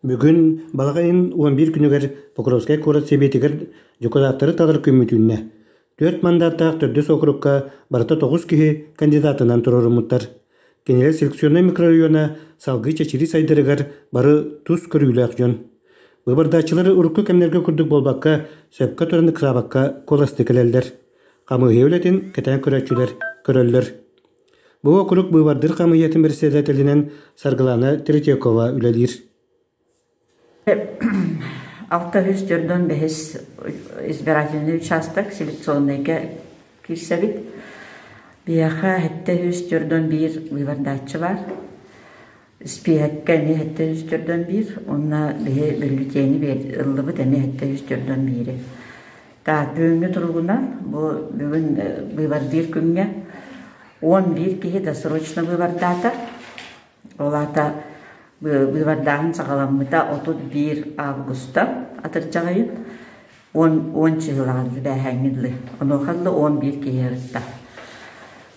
Бүгін балағайын 11 күнігер Покровскай корат себетігер жүкодаттары талыр көмітінне. 4 мандаттақ түрдіс округка барыта 9 кихи кандидатынан тұрырымыттар. Генерал селекционный микрорайона салғы чечири сайдырыгар бары тұз көрүйләк жон. Выбардачылары урукку кемнерге күрдік болбаққа, сөпқа тұраны қырабаққа коласты келелдер. Қамығы өлетін кәтән көрәтчілер көрөллер. Бұл округ бұйбардыр қамығетін бір седателінен Сарғылана Третьякова үлелер. 604 избирательный участок селекционныйга кирсебит. Бияха 741 выбардачы бар. Спиякка не 741, онна бие бөлүтени ыллыбы теме 741. Та бүгүнгө тургунан бүгүн выбардыр күнгө 11 кихи досрочно выбардата. Олата выбардагын сагаламыта 31 августа атырчагайын 10 жыллаган бәһәңгидле. Онохаллы 11 кихи.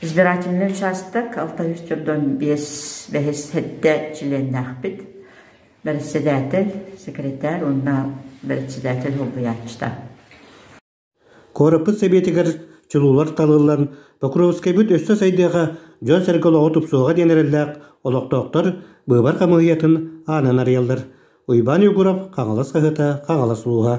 Избирательный участок 645 бәхес-хетті членнахбит. Председатель, секретарь, онна председатель хубуячта. Корапыт себетігер чулулар талылан Покровскай бүт өсті сайдыға жон сәргілі отып соға денерелләқ олықтақтар бұйбар қамығиятын анын арыялдар. Уйбан югурап қаңылас қағыта қаңылас ұлуға.